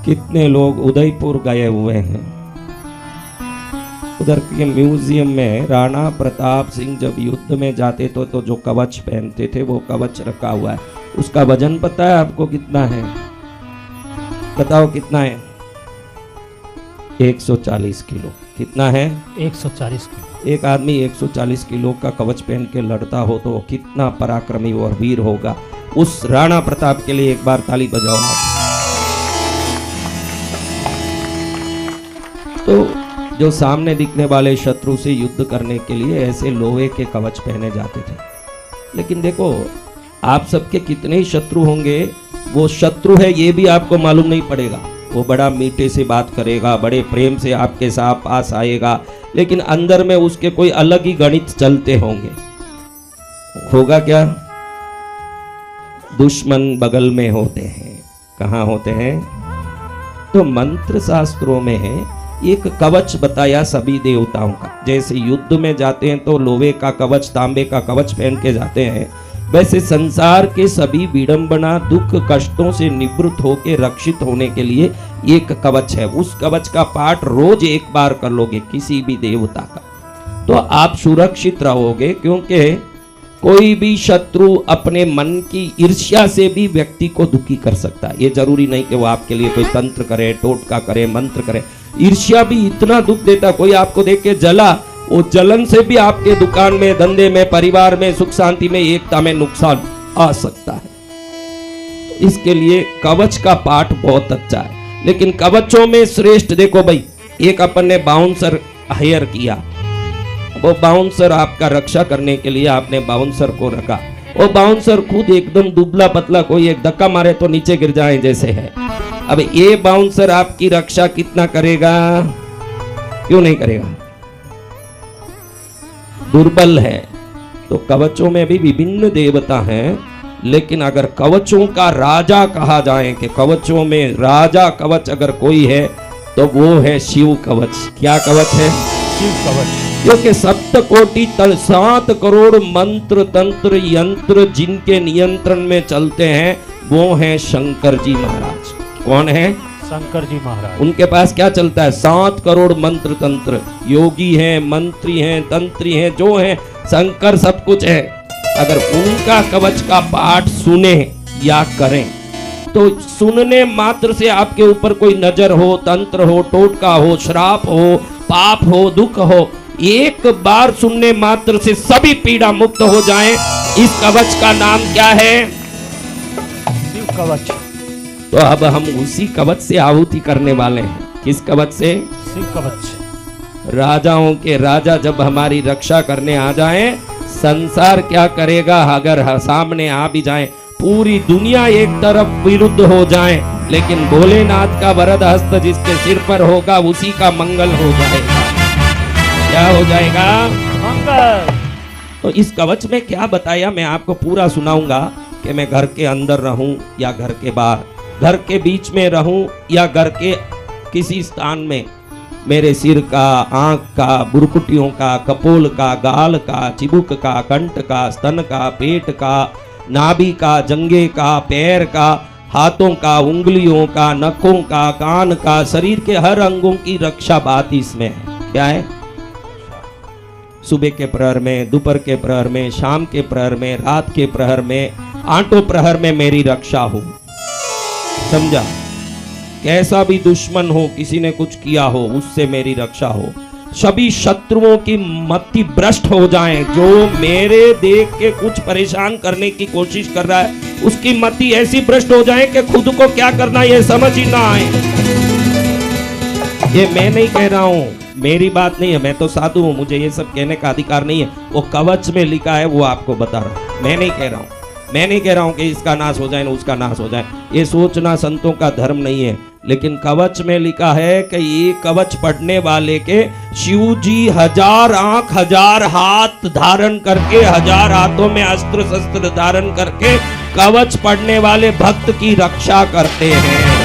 कितने लोग उदयपुर गए हुए हैं। उधर के म्यूजियम में राणा प्रताप सिंह जब युद्ध में जाते तो जो कवच पहनते थे वो कवच रखा हुआ है। उसका वजन पता है आपको कितना है? बताओ कितना है? 140 किलो। कितना है? 140 किलो। एक आदमी 140 किलो का कवच पहन के लड़ता हो तो कितना पराक्रमी और वीर होगा। उस राणा प्रताप के लिए एक बार ताली बजाओ आप। तो जो सामने दिखने वाले शत्रु से युद्ध करने के लिए ऐसे लोहे के कवच पहने जाते थे। लेकिन देखो आप सबके कितने ही शत्रु होंगे, वो शत्रु है ये भी आपको मालूम नहीं पड़ेगा। वो बड़ा मीठे से बात करेगा, बड़े प्रेम से आपके साथ पास आएगा, लेकिन अंदर में उसके कोई अलग ही गणित चलते होंगे। होगा क्या? दुश्मन बगल में होते हैं। कहाँ होते हैं? तो मंत्र शास्त्रों में एक कवच बताया सभी देवताओं का। जैसे युद्ध में जाते हैं तो लोहे का कवच, तांबे का कवच पहन के जाते हैं, वैसे संसार के सभी विडंबना दुख कष्टों से निवृत्त होकर रक्षित होने के लिए एक कवच है। उस कवच का पाठ रोज एक बार कर लोगे किसी भी देवता का तो आप सुरक्षित रहोगे। क्योंकि कोई भी शत्रु अपने मन की ईर्ष्या से भी व्यक्ति को दुखी कर सकता है। ये जरूरी नहीं कि वो आपके लिए कोई तंत्र करे, टोटका करे, मंत्र करे। ईर्ष्या भी इतना दुख देता। कोई आपको देख के जला, वो जलन से भी आपके दुकान में, धंधे में, परिवार में, सुख शांति में, एकता में नुकसान आ सकता है। तो इसके लिए कवच का पाठ बहुत अच्छा है। लेकिन कवचों में श्रेष्ठ देखो भाई, एक अपन ने बाउंसर हायर किया। वो बाउंसर आपका रक्षा करने के लिए आपने बाउंसर को रखा। वो बाउंसर खुद एकदम दुबला पतला, कोई एक धक्का मारे तो नीचे गिर जाए जैसे है। अब ये बाउंसर आपकी रक्षा कितना करेगा? क्यों नहीं करेगा? दुर्बल है। तो कवचों में भी विभिन्न देवता हैं, लेकिन अगर कवचों का राजा कहा जाए कि कवचों में राजा कवच अगर कोई है तो वो है शिव कवच। क्या कवच है? शिव कवच। क्योंकि 7 करोड़ मंत्र तंत्र यंत्र जिनके नियंत्रण में चलते हैं वो हैं शंकर जी महाराज। कौन है? शंकर जी महाराज। उनके पास क्या चलता है? 7 करोड़ मंत्र तंत्र। योगी हैं, मंत्री हैं, तंत्री हैं, जो हैं शंकर सब कुछ है। अगर उनका कवच का पाठ सुने या करें तो सुनने मात्र से आपके ऊपर कोई नजर हो, तंत्र हो, टोटका हो, श्राप हो, पाप हो, दुख हो, एक बार सुनने मात्र से सभी पीड़ा मुक्त हो जाएं। इस कवच का नाम क्या है? शिव कवच। तो अब हम उसी कवच से आहुति करने वाले हैं। किस कवच से? शिव कवच। राजाओं के राजा जब हमारी रक्षा करने आ जाएं, संसार क्या करेगा? अगर सामने आ भी जाएं, पूरी दुनिया एक तरफ विरुद्ध हो जाए, लेकिन भोलेनाथ का वरद हस्त जिसके सिर पर होगा उसी का मंगल हो जाएगा। क्या हो जाएगा? मंगल। तो इस कवच में क्या बताया मैं आपको पूरा सुनाऊंगा कि मैं घर के अंदर रहूं या घर के बाहर, घर के बीच में रहूं या घर के किसी स्थान में, मेरे सिर का, आंख का, बुरकुटियों का, कपोल का, गाल का, चिबुक का, कंठ का, स्तन का, पेट का, नाभि का, जंघे का, पैर का, हाथों का, उंगलियों का, नखों का, कान का, शरीर के हर अंगों की रक्षा बात इसमें है। क्या है? सुबह के प्रहर में, दोपहर के प्रहर में, शाम के प्रहर में, रात के प्रहर में, आठों प्रहर में मेरी रक्षा हो। समझा? कैसा भी दुश्मन हो, किसी ने कुछ किया हो, उससे मेरी रक्षा हो। सभी शत्रुओं की मति भ्रष्ट हो जाएं। जो मेरे देख के कुछ परेशान करने की कोशिश कर रहा है उसकी मति ऐसी भ्रष्ट हो जाए कि खुद को क्या करना ये समझ ही ना आए। ये मैं नहीं कह रहा हूं, मेरी बात नहीं है, मैं तो साधु हूं, मुझे ये सब कहने का अधिकार नहीं है। वो कवच में लिखा है, वो आपको बता रहा हूं। मैं नहीं कह रहा हूं, मैं नहीं कह रहा हूं कि इसका नाश हो जाए ना उसका नाश हो जाए। ये सोचना संतों का धर्म नहीं है। लेकिन कवच में लिखा है कि ये कवच पढ़ने वाले के शिव जी 1000 आंख 1000 हाथ धारण करके, 1000 हाथों में अस्त्र शस्त्र धारण करके कवच पढ़ने वाले भक्त की रक्षा करते हैं।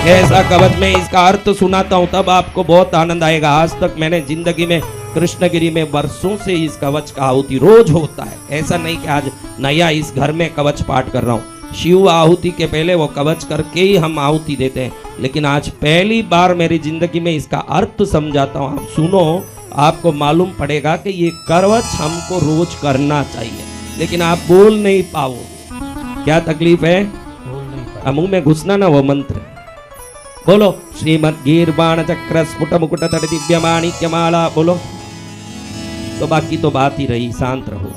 ऐसा कवच में इसका अर्थ सुनाता हूं तब आपको बहुत आनंद आएगा। आज तक मैंने जिंदगी में कृष्णगिरी में वर्षों से इस कवच का आहुति रोज होता है। ऐसा नहीं कि आज नया इस घर में कवच पाठ कर रहा हूं। शिव आहुति के पहले वो कवच करके ही हम आहुति देते हैं। लेकिन आज पहली बार मेरी जिंदगी में इसका अर्थ समझाता हूँ, आप सुनो, आपको मालूम पड़ेगा कि ये कवच हमको रोज करना चाहिए, लेकिन आप बोल नहीं पाओगे। क्या तकलीफ है? बोल नहीं पाए। मुंह में घुसना ना वो मंत्र। बोलो श्रीमद गीर्वाण चक्र स्फुट मुकुट तट दिव्य माणिक्यमाला, बोलो। तो बाकी तो बात ही रही, शांत रहो,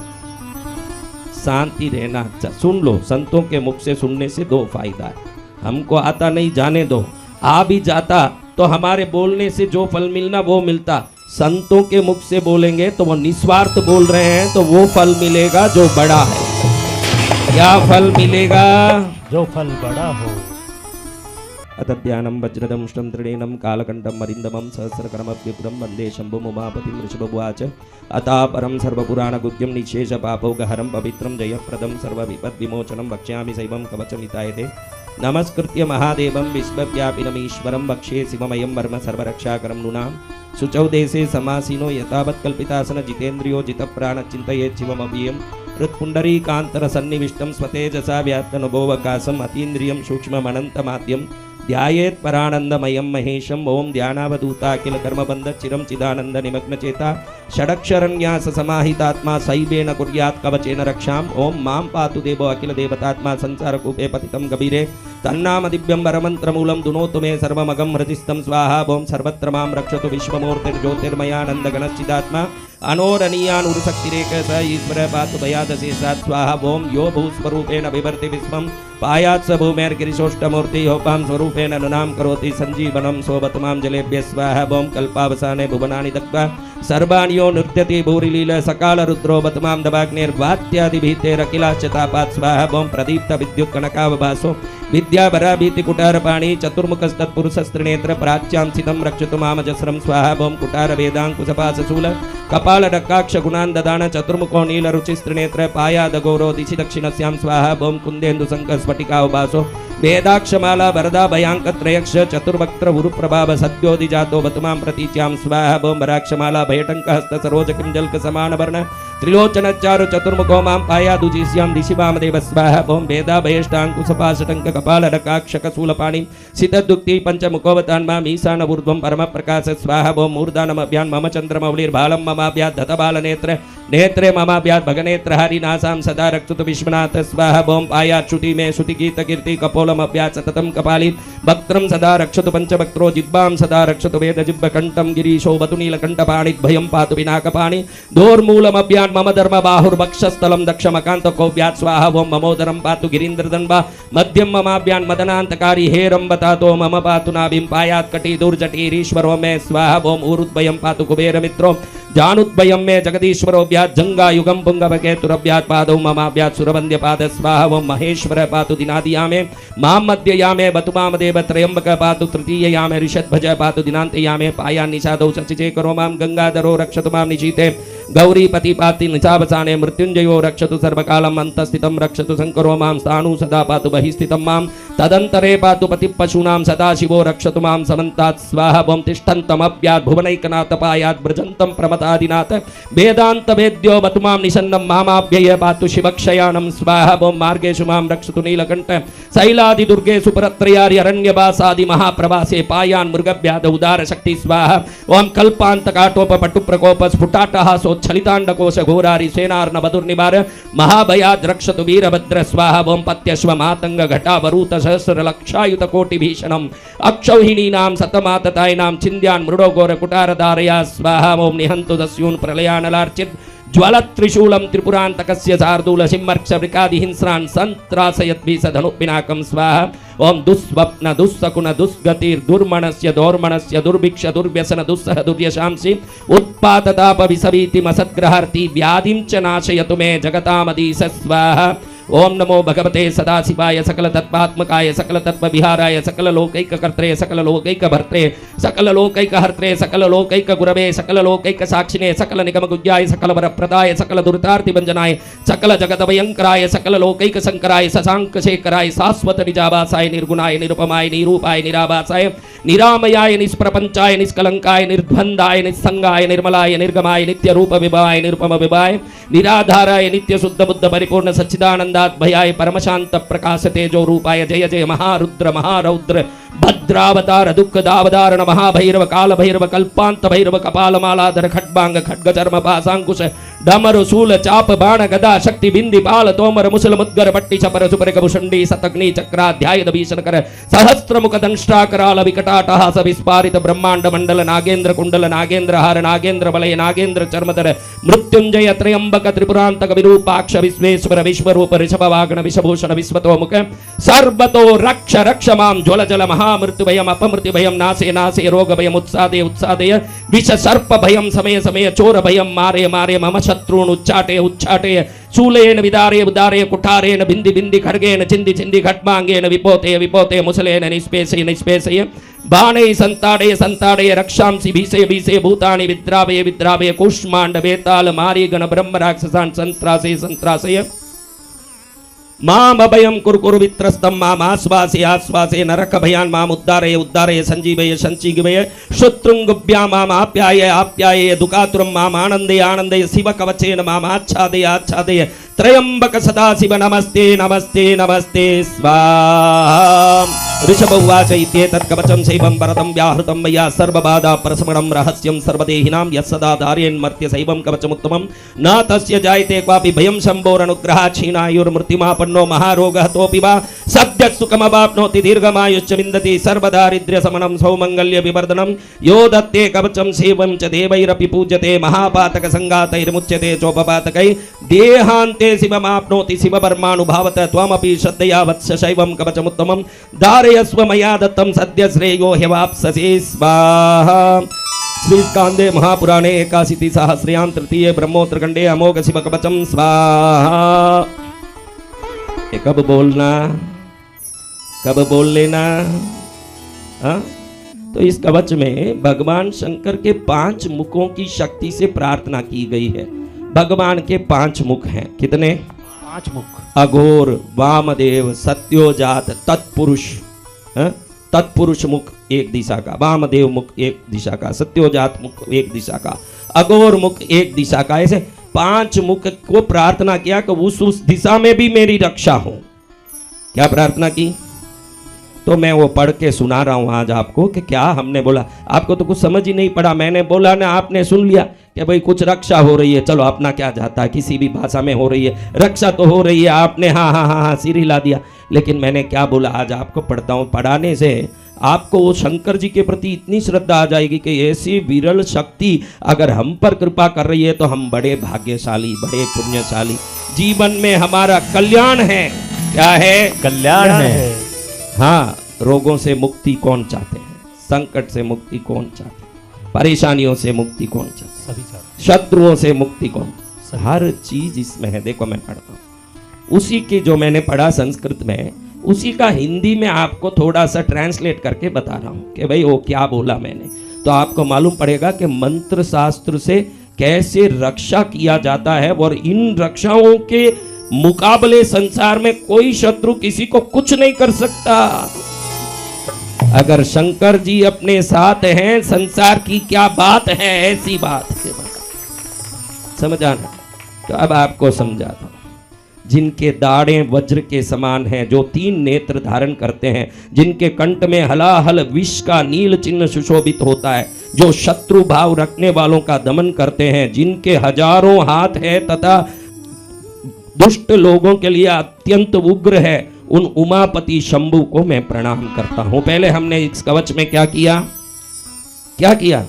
शांति रहना अच्छा। सुन लो, संतों के मुख से सुनने से दो फायदा है। हमको आता नहीं, जाने दो। आ भी जाता तो हमारे बोलने से जो फल मिलना वो मिलता। संतों के मुख से बोलेंगे तो वो निस्वार्थ बोल रहे हैं, तो वो फल मिलेगा जो बड़ा है। क्या फल मिलेगा? जो फल बड़ा हो। अतध्यानं वज्रदं श्रं त्रिणेनं कालकण्ठं मरिन्दमं सहस्रकरमभ्युग्रं वन्दे शम्भुं उमापतिं ऋषभुवाच अतः परं सर्वपुराणगुह्यं निःशेषपापौगहरं पवित्रं जयप्रदं सर्वविपद्विमोचनं वक्ष्यामि शैवं कवचमितायते। नमस्कृत्य महादेवं विश्वव्यापिनमीश्वरं वक्ष्ये शिवमयं वर्म सर्वरक्षाकरं नृणां शुचौ देशे समासीनो यथावत् कल्पितासन जितेन्द्रियो जितप्राण चिन्तयेत् शिवमव्ययं हृत्पुण्डरीकान्तरसन्निविष्टं स्वतेजसा व्याप्तनुभोवकाशम् अतीन्द्रियं सूक्ष्ममनन्तमाद्यं ध्यायेत् परानन्दमयं महेशम्। ओम ध्यानावधूता अखिल कर्मबन्ध चिरं चिदानन्द निमग्नचेता षडक्षरन्यास समाहितात्मा सैवेन कुर्यात् कवचेन रक्षाम्। ओम मां पातु देवो अखिल देवतात्मा संसारकूपे पतितं गभीरे तन्नाम दिव्यं वरमन्त्रमूलं दुनोतु मे सर्वमगं हृदिस्थं स्वाहा। ओम सर्वत्र मां रक्षतु विश्वमूर्तिर्ज्योतिर्मयानन्दगणश्चिदात्मा अनोरणीयानुरशक्तिरेक स ईश्वर पातु भयादशेषात् स्वाहा। ओम यो भूस्वरूपेण बिभर्ति विश्वं पायात् स भूमेर्गिरिशोष्टमूर्ति योपां स्वरूपेण नृणां करोति सञ्जीवनं सोबतमां जलेभ्यः स्वाहा। ओम कल्पावसाने भुवनानि दग्ध्वा सर्वाण्यो नृत्यति भूरिलील सकाल रुद्रो बतमां दवाग्नेर्वात्यादिभीतेरखिलाश्च तापात् स्वाहा। ओम प्रदीप्त विद्युत् कनकावभासो विद्याभरा भीतिकुटारपाणि चतुर्मुखस्तत्पुरुषस्त्रिनेत्र प्राच्यां स्थितं रक्षतु मामजस्रं स्वाहा। ओम कुटार वेदाङ्कुशपाशशूल कपाल डक्काक्ष गुणान् ददान चतुर्मुखो नीलरुचिस्त्रिनेत्र पायादगौरो दिशि दक्षिणस्यां स्वाहा। ओम कुन्देन्दु शङ्कर स्फटिकावभासो वेदाक्षमाला वरदा भयांकत्रयक्ष चतुर्वक्त्र उरुप्रभाव सद्योदिजातो बतमां प्रतीच्यां स्वाहा। ओम वराक्षमाला भयटङ्क हस्त सरोज किंजल्क समान वर्ण त्रिलोचनचारु चतुर्मुखो मां पायादुजीस्यां दिशि वामदेव स्वाहा। ओम वेदा भयष्टाङ्कुशपाशटङ्क कपाल डकाक्षकशूलपाणि सितदुक्ति पंचमुखोवतान्माम् ईशान ऊर्ध्वं परमप्रकाश स्वाहा। ओम मूर्धानमभ्यान् मम चन्द्रमौलिर्भालं ममाभ्यात् धतबालनेत्र नेत्रे ममाभ्यात् भगनेत्रहारिनासां सदा रक्षतु विश्वनाथ स्वाहा। ओम पायात् श्रुति मे श्रुतिगीत कीर्ति कपोलमभ्यात् सततं कपाली वक्त्रं सदा रक्षतु पंचवक्त्रो जिह्वां सदा रक्षतु वेदजिह्वकण्ठं गिरीशो वतुनीलकण्ठपाणिद्भयं पातु पिनाकपाणि दोर्मूलमभ्यान् मम धर्म बाहुर्वक्षस्थलं दक्षमकान्तकोऽभ्यात् स्वाहा। ओम ममोदरं पातु गिरीन्द्रदन्वा मध्यं ममाभ्यान् मदनान्तकारी हेरं बतातो मम पातु नाभिं पायात् कटी दुर्जटीरीश्वरो मे स्वाहा। ओम ऊरुद्वयं पातु कुबेरमित्रो जानुद्वयं मे जगदीश्वरो जंगायुगं पुंगवकेतुरभ्यात् पादौ ममाभ्यात् सुरवन्द्यपाद स्वाहा। ओम महेश्वर पातु दिनादियामे मां मध्ययामे बतुमामदेव त्र्यंबक पातु तृतीययामे ऋषध्वज पातु दिनान्तयामे पायान्निषादौ शचिचेकरो मां गंगाधरो रक्षतु मां निशीते गौरीपति पाति निशावसाने मृत्युंजयो रक्षतु सर्वकालम् अन्तस्थितं रक्षतु शङ्करो मां स्थाणु सदा पातु बहिस्थितं मां तदन्तरे पातु पतिः पशूनां सदाशिवो रक्षतु मां समन्तात् स्वाहा। ओम तिष्ठन्तमभ्यात् भुवनैकनाथ पायात् व्रजन्तं प्रमथादिनाथ वेदांत वेद्यो बतुमां निषन्नं मामाभ्यय पातु शिवक्षयानं स्वाहा। ओम मार्गेषु मां रक्षतु नीलकण्ठ शैलादि दुर्गेषु परत्रयारि अरण्यवासादि महाप्रवासे पायान् मृगभ्याद उदार शक्ति स्वाहा। ओम कल्पान्तकाटोप पटुप्रकोप स्फुटाटहासो छलितांडकोश घोरारि सेनार्न बधुर्निवार महाभयाद् रक्षतु वीरभद्र स्वाहा। ओम पत्यश्व मातंग घटावरूत सहस्र लक्षायुत कोटि भीषणम् अक्षौहिणीनां सतमाततायिनां छिन्द्यान् मृडो घोर कुटारधारया स्वाहा। ओम निहन्तु दस्यून् प्रलयानलार्चित् ज्वलत्रिशूलं त्रिपुरान्तकस्य शार्दूल सिंहर्क्ष वृकादिहिंस्रान् सन्त्रासयद्भिषधनुपिनाकं स्वाहा। ओम दुस्वप्न दुस्सकुन दुस्गतिर्दुर्मणस्य दौर्मणस्य दुर्भिक्ष दुर्व्यसन दुस्सह दुर्यशांसि उत्पातताप विसवीतिमसद्ग्रहार्ति व्याधिं च नाशयतु मे जगतामधीश स्वाहा। ओम नमो भगवते सदाशिवाय सकल तत्त्वात्मकाय सकल तत्व विहाराय सकल लोकैक कर्त्रे सकल लोकैक भर्त्रे सकल लोकैक हर्त्रे सकल लोकैक गुरवे सकल लोकैक साक्षिणे सकल निगम गुज्याय सकल वरप्रदाय सकल दुर्तार्ति भंजनाय सकल जगत भयंकराय सकल लोकैक शंकराय शशांक शेखराय शाश्वत निजावासाय निर्गुणाय निरुपमाय निरूपाय निराभासाय निरामयाय निष्प्रपंचाय निष्कलंकाय निर्द्वन्द्वाय निस्संगाय निर्मलाय निर्गमाय नित्य रूप विभवाय निरुपम विभाय निराधाराय नित्य शुद्ध बुद्ध परिपूर्ण सच्चिदानंद आनंदात भयाय परम शांत प्रकाश तेजो रूपाय जय जय महारुद्र महारौद्र भद्रावतार दुख दावदारण महाभैरव काल भैरव कल्पांत भैरव कपाल मालाधर खड्बांग खड्ग चर्म पासांकुश डमरु शूल चाप बाण गदा शक्ति बिंदी पाल तोमर मुसल मुद्गर पट्टी छपर सुपर कभुषंडी सतग्नि चक्राध्याय भीषण कर सहस्त्र मुख दंष्ट्रा कराल विकटाटहास विस्पारित ब्रह्मांड मंडल नागेंद्र कुंडल नागेंद्र हार नागेंद्र वलय नागेंद्र चर्मधर मृत्युंजय त्र्यंबक त्रिपुरांतक विरूपाक्ष विश्वेश्वर विश्वरूप ऋषभवागण विषभूषण विश्वतोमुख सर्वतो रक्ष रक्ष माम ज्वल जल महामृत्यु भयम अपमृत्यु भयम नासे नासे रोग भयम उत्सादय उत्सादय विष सर्प भयम समय समय चोर भयम मारे मारे मम शत्रून् उच्चाटे उच्चाटे शूलेन विदारे उदारे कुठारेण बिंदि बिंदि खड्गेन चिंदि चिंदि खड्मांगेन विपोते विपोते मुसलेन निष्पेषय निष्पेषय बाणे संताड़े संताड़े रक्षांसि भीषे भीषे भूतानि विद्रावय विद्रावय कूष्मांड वेताल मारी गण ब्रह्म राक्षसान् संत्रासय संत्रासय माम अभयम कुरकुरु वित्रस्तम माम आश्वासे आश्वासे नरक भयान माम उद्धारय उद्धारय संजीवय संजीवय शत्रुंगभ्या माम आप्याय आप्याय दुकातुरम माम आनंदय आनंदय शिव कवचेन माम आच्छादय आच्छादय त्रयंबक सदाशिव नमस्ते नमस्ते नमस्ते स्वाहा ऋषभ उवाच इत्येतत् कवचं शैवं वरदं व्याहृतं मया सर्वबाधा प्रशमनं रहस्यं सर्वदेहिनां यस्सदा धारयन्मर्त्य शैवं कवचमुत्तमं न तस्य जायते क्वापि भयं शम्भोरनुग्रहात् क्षीणायुर्मृत्युमापन्नो महारोगः तोऽपि वा सद्यः सुखमवाप्नोति दीर्घमायुश्च विन्दति सर्वदारिद्र्यशमनं सौमङ्गल्यविवर्धनं यो दत्ते कवचं शैवं च देवैरपि पूज्यते महापातकसङ्गातैर्मुच्यते चोपपातकै देहान्ते शिवमाप्नोति शिववर्मानुभावत त्वमपि श्रद्धया वत्स शैवं कवचमुत्तमं धारयस्व मया दत्तं सद्य श्रेयो ह्यवाप्स्यसि स्वाहा। श्रीस्कान्दे महापुराणे 81 सहस्रयां तृतीये ब्रह्मोत्तरखंडे अमोघ शिव कवचं स्वाहा। ये कब बोलना कब बोल लेना हाँ? तो इस कवच में भगवान शंकर के 5 मुखों की शक्ति से प्रार्थना की गई है। भगवान के 5 मुख हैं। कितने? 5 मुख। अघोर, वामदेव, सत्योजात, तत्पुरुष। तत्पुरुष मुख एक दिशा का, वामदेव मुख एक दिशा का, सत्योजात मुख एक दिशा का, अघोर मुख एक दिशा का। ऐसे 5 मुख को प्रार्थना किया कि उस दिशा में भी मेरी रक्षा हो। क्या प्रार्थना की? तो मैं वो पढ़ के सुना रहा हूं आज आपको कि क्या हमने बोला। आपको तो कुछ समझ ही नहीं पड़ा, मैंने बोला ना, आपने सुन लिया कि भाई कुछ रक्षा हो रही है। चलो अपना क्या जाता है, किसी भी भाषा में हो रही है, रक्षा तो हो रही है। आपने हाँ हाँ हाँ हाँ सिर हिला दिया। लेकिन मैंने क्या बोला आज आपको पढ़ता हूँ। पढ़ाने से आपको वो शंकर जी के प्रति इतनी श्रद्धा आ जाएगी कि ऐसी विरल शक्ति अगर हम पर कृपा कर रही है तो हम बड़े भाग्यशाली, बड़े पुण्यशाली। जीवन में हमारा कल्याण है। क्या है? कल्याण है। हाँ, रोगों से मुक्ति कौन चाहते हैं? संकट से मुक्ति कौन चाहते हैं? परेशानियों से मुक्ति कौन चाहते हैं? सभी चाहते। शत्रुओं से मुक्ति कौन? हर चीज इसमें है। देखो मैं पढ़ता हूँ उसी की जो मैंने पढ़ा संस्कृत में, उसी का हिंदी में आपको थोड़ा सा ट्रांसलेट करके बता रहा हूँ कि भाई वो क्या बोला मैंने। तो आपको मालूम पड़ेगा कि मंत्र शास्त्र से कैसे रक्षा किया जाता है और इन रक्षाओं के मुकाबले संसार में कोई शत्रु किसी को कुछ नहीं कर सकता। अगर शंकर जी अपने साथ हैं, संसार की क्या बात है। ऐसी बात है, समझ आना। तो अब आपको समझाता हूं। जिनके दाढ़े वज्र के समान हैं, जो 3 नेत्र धारण करते हैं, जिनके कंठ में हलाहल विष का नील चिन्ह सुशोभित होता है, जो शत्रु भाव रखने वालों का दमन करते हैं, जिनके हजारों हाथ है तथा दुष्ट लोगों के लिए अत्यंत उग्र है, उन उमापति शंभु को मैं प्रणाम करता हूं। पहले हमने इस कवच में क्या किया? क्या किया?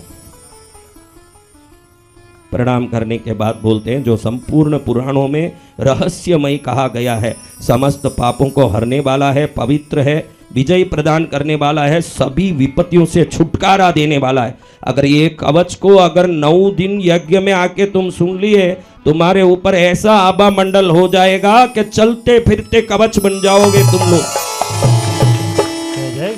प्रणाम करने के बाद बोलते हैं जो संपूर्ण पुराणों में रहस्यमय कहा गया है, समस्त पापों को हरने वाला है, पवित्र है, विजय प्रदान करने वाला है, सभी विपत्तियों से छुटकारा देने वाला है। अगर ये कवच को अगर 9 दिन यज्ञ में आके तुम सुन लिए, तुम्हारे ऊपर ऐसा आभा मंडल हो जाएगा कि चलते फिरते कवच बन जाओगे तुम लोग।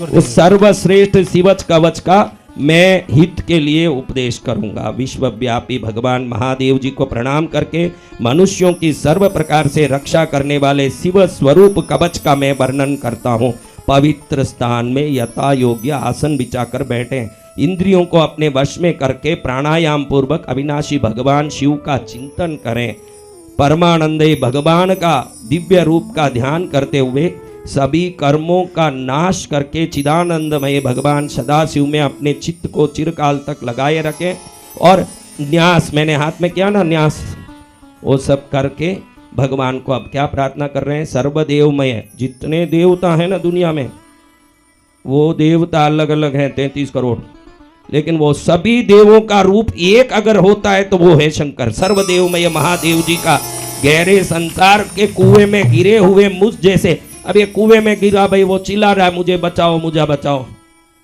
उस सर्वश्रेष्ठ शिवच कवच का मैं हित के लिए उपदेश करूंगा। विश्वव्यापी भगवान महादेव जी को प्रणाम करके मनुष्यों की सर्व प्रकार से रक्षा करने वाले शिव स्वरूप कवच का मैं वर्णन करता हूँ। पवित्र स्थान में यथा योग्य आसन बिछाकर बैठें, इंद्रियों को अपने वश में करके प्राणायाम पूर्वक अविनाशी भगवान शिव का चिंतन करें। परमानंदे भगवान का दिव्य रूप का ध्यान करते हुए सभी कर्मों का नाश करके चिदानंदमय भगवान सदाशिव में अपने चित्त को चिरकाल तक लगाए रखें। और न्यास, मैंने हाथ में किया ना न्यास, वो सब करके भगवान को अब क्या प्रार्थना कर रहे हैं? सर्वदेवमय, जितने देवता हैं ना दुनिया में, वो देवता अलग अलग हैं 33 करोड़, लेकिन वो सभी देवों का रूप एक अगर होता है तो वो है शंकर। सर्वदेवमय महादेव जी का गहरे संसार के कुएं में गिरे हुए मुझ जैसे, अब ये कुएं में गिरा भाई, वो चिल्ला रहा है मुझे बचाओ मुझे बचाओ,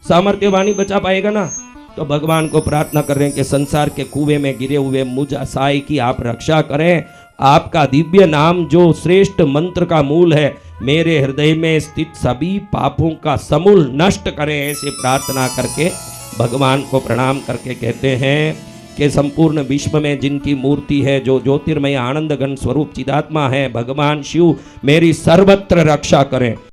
सामर्थ्यवानी बचा पाएगा ना? तो भगवान को प्रार्थना कर रहे हैं कि संसार के कुएं में गिरे हुए मुझ असहाय की आप रक्षा करें। आपका दिव्य नाम जो श्रेष्ठ मंत्र का मूल है, मेरे हृदय में स्थित सभी पापों का समूल नष्ट करें। ऐसे प्रार्थना करके भगवान को प्रणाम करके कहते हैं कि संपूर्ण विश्व में जिनकी मूर्ति है, जो ज्योतिर्मय आनंद घन स्वरूप चिदात्मा है भगवान शिव, मेरी सर्वत्र रक्षा करें।